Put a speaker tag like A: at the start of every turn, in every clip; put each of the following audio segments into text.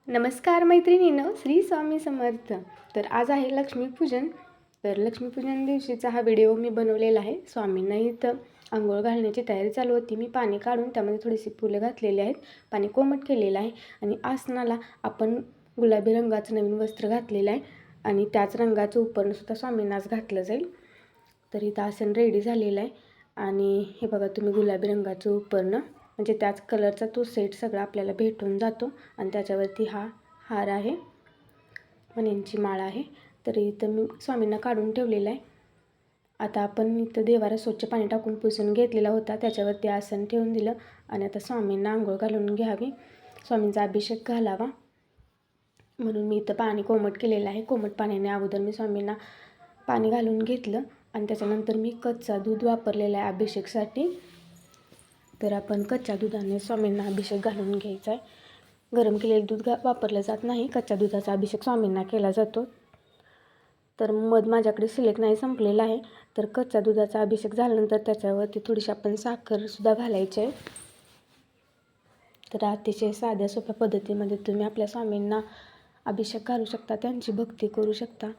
A: नमस्कार मैत्रिणींनो, श्री स्वामी समर्थ. तर आज आहे लक्ष्मीपूजन. तर लक्ष्मीपूजन दिवशीचा हा व्हिडिओ मी बनवलेला आहे. स्वामींना इथं अंघोळ घालण्याची तयारी चालू होती. मी पाणी काढून त्यामध्ये थोडीशी फुलं घातलेली आहेत, पाणी कोमट केलेलं आहे आणि आसनाला आपण गुलाबी रंगाचं नवीन वस्त्र घातलेलं आहे आणि त्याच रंगाचं उपरणंसुद्धा स्वामींनाच घातलं जाईल. तर इथं आसन रेडी झालेलं आहे आणि हे बघा तुम्ही गुलाबी रंगाचं उपरणं म्हणजे त्याच कलरचा तो सेट सगळा आपल्याला भेटून जातो आणि त्याच्यावरती हा हार आहे, मण्यांची माळ आहे. तर इथं मी स्वामींना काढून ठेवलेला आहे. आता आपण इथं देवारा स्वच्छ पाणी टाकून पुसून घेतलेला होता, त्याच्यावरती आसन ठेवून दिलं आणि आता स्वामींना आंघोळ घालून घ्यावी, स्वामींचा अभिषेक घालावा म्हणून मी इथं पाणी कोमट केलेलं आहे. कोमट पाण्याने अगोदर मी स्वामींना पाणी घालून घेतलं आणि त्याच्यानंतर मी कच्चा दूध वापरलेला आहे अभिषेकसाठी. तर आपण कच्च्या दुधाने स्वामींना अभिषेक घालून घ्यायचा आहे. गरम केलेलं दूध वापरलं जात नाही, कच्च्या दुधाचा अभिषेक स्वामींना केला जातो. तर मध माझ्याकडे शिल्लक नाही, संपलेला आहे. तर कच्च्या दुधाचा अभिषेक झाल्यानंतर त्याच्यावरती थोडीशी आपण साखरसुद्धा घालायची आहे. तर अतिशय साध्या सोप्या पद्धतीमध्ये तुम्ही आपल्या स्वामींना अभिषेक घालू शकता, त्यांची भक्ती करू शकता.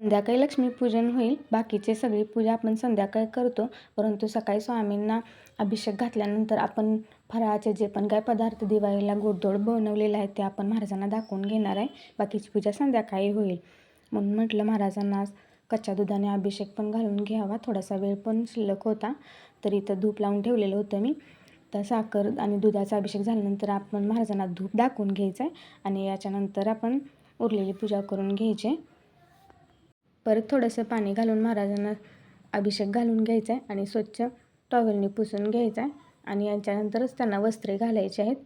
A: संध्याकाळी लक्ष्मीपूजन होईल, बाकीचे सगळी पूजा आपण संध्याकाळी करतो, परंतु सकाळी स्वामींना अभिषेक घातल्यानंतर आपण फराळाचे जे पण काय पदार्थ दिवाळीला गोडधोड बनवलेले आहेत ते आपण महाराजांना दाखवून घेणार आहे. बाकीची पूजा संध्याकाळी होईल म्हणून म्हटलं महाराजांना कच्च्या दुधाने अभिषेक पण घालून घ्यावा. थोडासा वेळ पण शिल्लक होता, तर इथं धूप लावून ठेवलेलं होतं मी. तर साखर आणि दुधाचा अभिषेक झाल्यानंतर आपण महाराजांना धूप दाखवून घ्यायचं आहे आणि याच्यानंतर आपण उरलेली पूजा करून घ्यायची. परत थोडंसं पाणी घालून महाराजांना अभिषेक घालून घ्यायचा आहे आणि स्वच्छ टॉवेलने पुसून घ्यायचा आहे आणि याच्यानंतरच त्यांना वस्त्रे घालायची आहेत.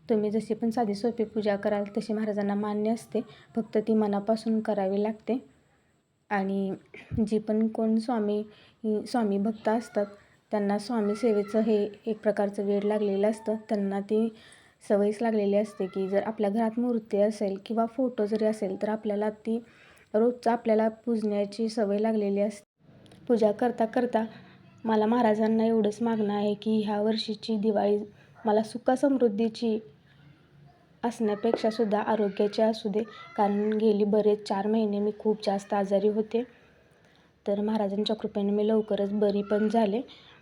A: तुम्ही जशी पण साधी सोपी पूजा कराल तशी महाराजांना मान्य असते, फक्त ती मनापासून करावी लागते. आणि जी पण कोण स्वामी भक्त असतात त्यांना स्वामी सेवेचं हे एक प्रकारचं वेड लागलेलं असतं. त्यांना ती सवयच लागलेली असते की जर आपल्या घरात मूर्ती असेल किंवा फोटो जरी असेल तर आपल्याला ती रोजचं आपल्याला पूजण्याची सवय लागलेली असते. पूजा करता करता मला महाराजांना एवढंच मागणं आहे की ह्या वर्षीची दिवाळी मला सुखसमृद्धीची असण्यापेक्षासुद्धा आरोग्याची असू दे, कारण गेली बरेच 4 महिने मी खूप जास्त आजारी होते. तर महाराजांच्या कृपेने मी लवकरच बरी पण झाले.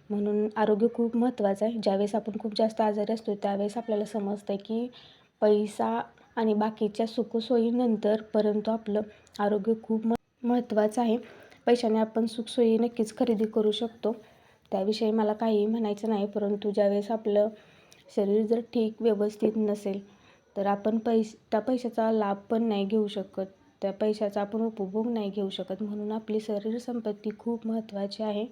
A: म्हणून आरोग्य खूप महत्त्वाचं आहे. ज्यावेळेस आपण खूप जास्त आजारी असतो त्यावेळेस आपल्याला समजतं की पैसा आणि बाकीच्या सुखसोयीनंतर परंतु आपलं आरोग्य खूप महत्त्वाचं आहे. पैशाने आपण सुखसोयी नक्कीच खरेदी करू शकतो, त्याविषयी मला काहीही म्हणायचं नाही. परंतु ज्यावेळेस आपलं शरीर जर ठीक व्यवस्थित नसेल तर आपण त्या पैशाचा लाभ पण नाही घेऊ शकत, त्या पैशाचा आपण उपभोग नाही घेऊ शकत. म्हणून आपली शरीर संपत्ती खूप महत्त्वाची आहे.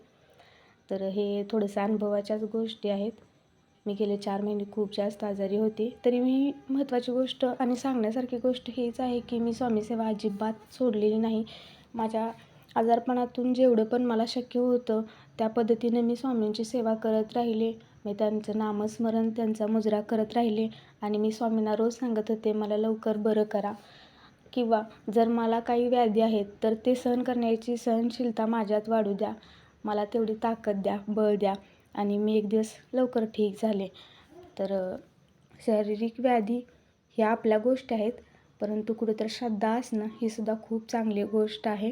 A: तर हे थोडंसं अनुभवाच्याच गोष्टी आहेत. मी गेले 4 महिने खूप जास्त आजारी होते, तरी मी महत्त्वाची गोष्ट आणि सांगण्यासारखी गोष्ट हीच आहे की मी स्वामी सेवा अजिबात सोडलेली नाही. माझ्या आजारपणातून जेवढं पण मला शक्य होतं त्या पद्धतीने मी स्वामींची सेवा करत राहिले. मी त्यांचं नामस्मरण, त्यांचा मुजरा करत राहिले आणि मी स्वामींना रोज सांगत होते मला लवकर बरं करा, किंवा जर मला काही व्याधी आहेत तर ते सहन करण्याची सहनशीलता माझ्यात वाढू द्या, मला तेवढी ताकद द्या, बळ द्या. आणि मी एक दिवस लवकर ठीक झाले. तर शारीरिक व्याधी ह्या आपल्या गोष्टी आहेत, परंतु कुठेतरी श्रद्धा असणं ही सुद्धा खूप चांगली गोष्ट आहे.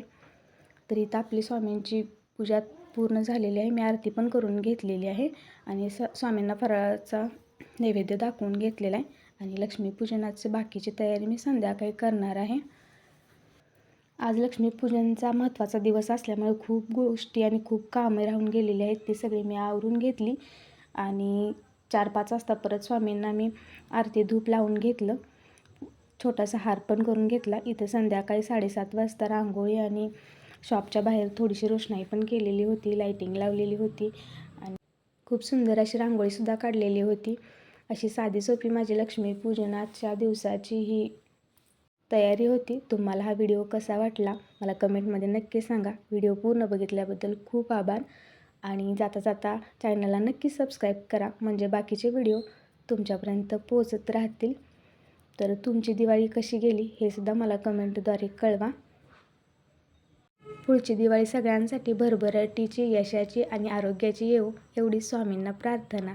A: तर इथं आपली स्वामींची पूजा पूर्ण झालेली आहे. मी आरती पण करून घेतलेली आहे आणि स्वामींना फराळाचा नैवेद्य दाखवून घेतलेला आहे आणि लक्ष्मीपूजनाची बाकीची तयारी मी संध्याकाळी करणार आहे. आज लक्ष्मीपूजनचा महत्त्वाचा दिवस असल्यामुळे खूप गोष्टी आणि खूप कामे राहून गेलेली आहेत, ती सगळी मी आवरून घेतली आणि 4-5 वाजता परत स्वामींना मी आरती धूप लावून घेतलं, छोटासा हार पण करून घेतला. इथे संध्याकाळी 7:30 वाजता रांगोळी आणि शॉपच्या बाहेर थोडीशी रोषणाई पण केलेली होती, लाईटिंग लावलेली होती आणि खूप सुंदर अशी रांगोळीसुद्धा काढलेली होती. अशी साधी सोपी माझी लक्ष्मीपूजनाच्या दिवसाची ही तयारी होती. तुम्हाला हा व्हिडिओ कसा वाटला मला कमेंटमध्ये नक्की सांगा. व्हिडिओ पूर्ण बघितल्याबद्दल खूप आभार आणि जाता जाता चॅनलला नक्की सबस्क्राईब करा, म्हणजे बाकीचे व्हिडिओ तुमच्यापर्यंत पोहोचत राहतील. तर तुमची दिवाळी कशी गेली हे सुद्धा मला कमेंटद्वारे कळवा. पुढची दिवाळी सगळ्यांसाठी भरभराटीची, यशाची आणि आरोग्याची येवो एवढी स्वामींना प्रार्थना.